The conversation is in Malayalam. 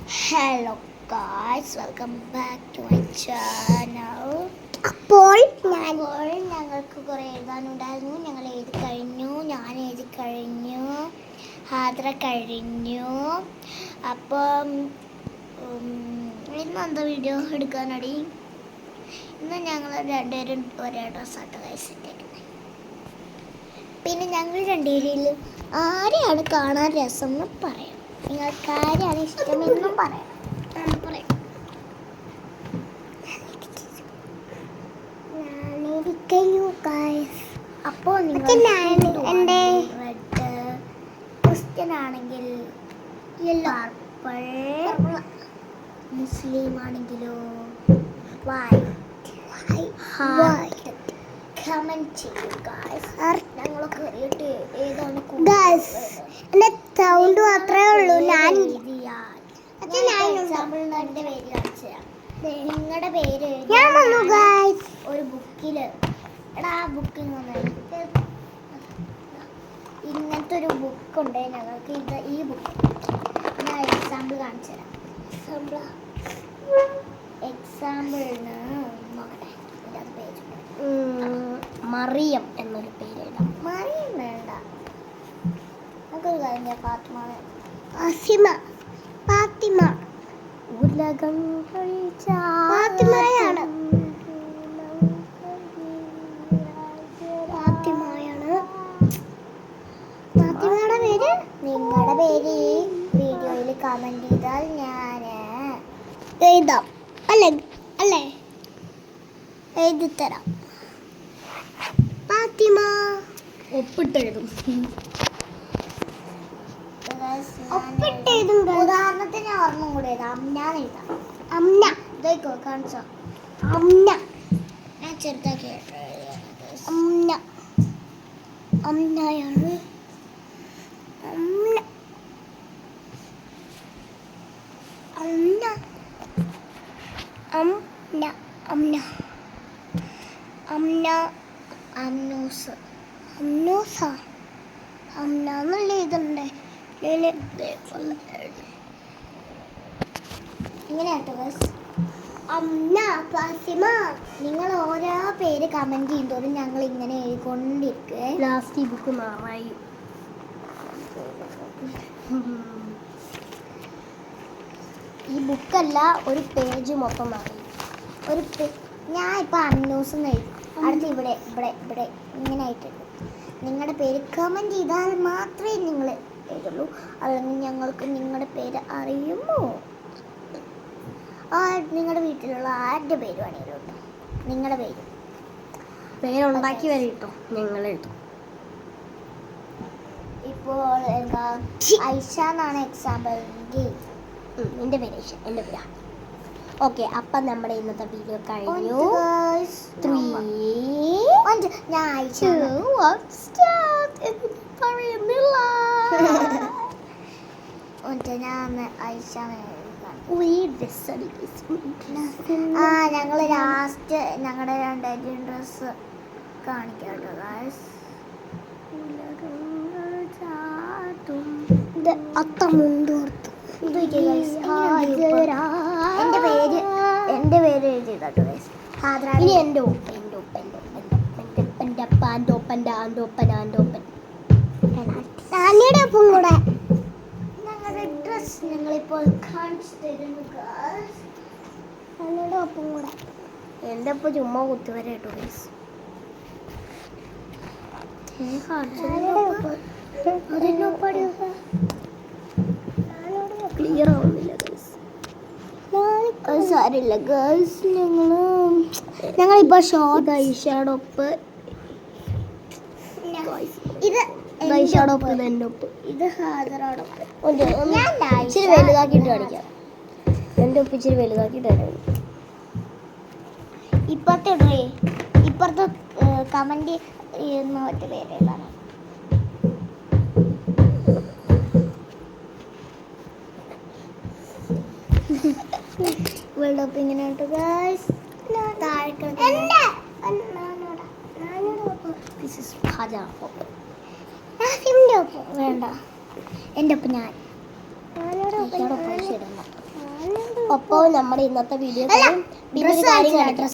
Hello guys, welcome back to my channel. അപ്പോൾ ഞങ്ങൾക്ക് കുറേ എഴുതാനുണ്ടായിരുന്നു. ഞങ്ങൾ എഴുതി കഴിഞ്ഞു. ഞാൻ എഴുതി കഴിഞ്ഞു. ഹാദ്ര കഴിഞ്ഞു. അപ്പം ഇന്ന് എന്താ വീഡിയോ എടുക്കാനടി? ഇന്ന് ഞങ്ങൾ രണ്ടുപേരും ഒരേ ഡ്രസ്സായിട്ട് കഴിച്ചിട്ടേക്കുന്നത്. പിന്നെ ഞങ്ങൾ രണ്ടുപേരിലും ആരെയാണ് കാണാൻ രസം എന്ന് പറയാം. നിങ്ങൾക്ക് ആരെയാണ് ഇഷ്ടമെന്നും പറയാം. അപ്പോൾ എൻ്റെ ക്രിസ്ത്യൻ ആണെങ്കിൽ പർപ്പിൾ, മുസ്ലിം ആണെങ്കിലോ വൈറ്റ്. കമന്റ് ചെയ്യൂ ഗായ്സ്. ഞങ്ങളൊക്കെ കേറിയിട്ട് ഏതാണ് ഗായ്സ്. എൻ്റെ സൗണ്ട് മാത്രമേ ഉള്ളൂ. ഞാൻ എക്സാമ്പിളിന് എൻ്റെ പേര് കാണിച്ചു തരാം. നിങ്ങളുടെ പേര് ഞാൻ വന്നു ഗായ്സ് ഒരു ബുക്കിൽ. എടാ ആ ബുക്കിൽ ഇങ്ങനത്തെ ഒരു ബുക്കുണ്ട് ഞങ്ങൾക്ക്. ഇത് ഈ ബുക്ക് ഞാൻ എക്സാമ്പിൾ കാണിച്ചു തരാം. എക്സാമ്പിളിന് നോക്കട്ടെ. ഇതിൻ്റെ പേര് മറിയം എന്നൊരു പേരിടാം. മറിയം വേണ്ട, നമുക്കൊരു കാര്യം ഫാത്തിമ. ഉലകം ഫാത്തിമയാണ്. ഫാത്തിമയുടെ പേര് നിങ്ങളുടെ പേര് ഈ വീഡിയോയിൽ കമന്റ് ചെയ്താൽ ഞാൻ എഴുതാം. അല്ലേ എഴുതിത്തരാം. ഫാത്തിമ ഒപ്പിട്ടെഴുതും. ഉദാഹരണത്തിന് ഓർമ്മ കൂടെ അമ്ന എഴുതാം. അമ്ന ഇതേക്കോ കാണിച്ചോ. അമ്ന ഞാൻ ചെറുതാക്കി അമ്നയാണ്. അമ്ന എന്നുള്ള ഇതുണ്ട്. ഇങ്ങനെയാട്ടോ അമ്ന ഫാത്തിമ. നിങ്ങൾ ഓരോ പേര് കമന്റ് ചെയ്യുന്നതോടും ഞങ്ങൾ ഇങ്ങനെ എഴുതിക്കൊണ്ടിരിക്കുക. ലാസ്റ്റ് ഈ ബുക്ക് മാറായി. ഈ ബുക്കല്ല, ഒരു പേജ് മൊത്തം മാറി. ഞാൻ ഇപ്പം അന്നൂസ് എഴുതി. അടുത്ത് ഇവിടെ ഇവിടെ ഇവിടെ ഇങ്ങനെ ആയിട്ടുണ്ട്. നിങ്ങളുടെ പേര് കമന്റ് ചെയ്താൽ മാത്രമേ നിങ്ങൾ എഴുതുള്ളൂ. അല്ലെങ്കിൽ ഞങ്ങൾക്ക് നിങ്ങളുടെ പേര് അറിയുമോ? നിങ്ങളുടെ വീട്ടിലുള്ള ആരുടെ പേര് വേണമെങ്കിലും കേട്ടോ. നിങ്ങളുടെ പേരുണ്ടാക്കി വരെ കിട്ടോ ഞങ്ങൾ എഴുതും. ഇപ്പോൾ എന്താ ഐഷ എന്നാണ് എക്സാമ്പിൾ. എൻ്റെ പേര് ഐഷ. എൻ്റെ പേരാ. ഓക്കെ, അപ്പം നമ്മുടെ ഇന്നത്തെ വീഡിയോ കഴിഞ്ഞു. 3 ഞാൻ ഐഷ ഞങ്ങൾ ലാസ്റ്റ് ഞങ്ങളുടെ രണ്ടായിരം ഡ്രസ്സ് കാണിക്കാം കേട്ടോ ഗായ്സ്. എൻ്റെ പേര് എഴുതി കേട്ടോ ഗായ്സ്. ഇനി എൻ്റെ ഒപ്പം കൂടെ ഞങ്ങളുടെ ഡ്രസ് ഞങ്ങളിപ്പോൾ കാണിച്ചു തരുന്നു ഗായ്സ്. ഞങ്ങളുടെ ഒപ്പം കൂടെ എൻ്റെ ഒപ്പം ചുമ്മാ കുത്തിവരെ കേട്ടോ ഗായ്സ്. ക്ലിയർ ആവുന്നില്ല ഗായ്സ്. സാരില്ല ഗേൾസ്. ഞങ്ങളിപ്പോൾ ഷോർട്ട് ഐഷാഡോപ്പ്. ഇത് ഐഷാഡോപ്പ്. ഇത് ഹാദറോടൊപ്പ്. ഇച്ചിരി വലുതാക്കിയിട്ട് കാണിക്കാം. എൻ്റെ ഒപ്പ് ഇച്ചിരി വലുതാക്കിയിട്ട് തരാം. ഇപ്പുറത്തെ കമന്റ് ചെയ്യുന്ന ഒറ്റ പേരുകളാണ്. വേൾഡ് കപ്പ് ഇങ്ങനെ ഉണ്ട് ഗായ്സ്. വേണ്ട, എൻ്റെ ഒപ്പം ഞാൻ ഇടണം. അപ്പോൾ നമ്മുടെ ഇന്നത്തെ വീഡിയോ പിന്നെ ഒരു കാര്യം കാണിക്കാം.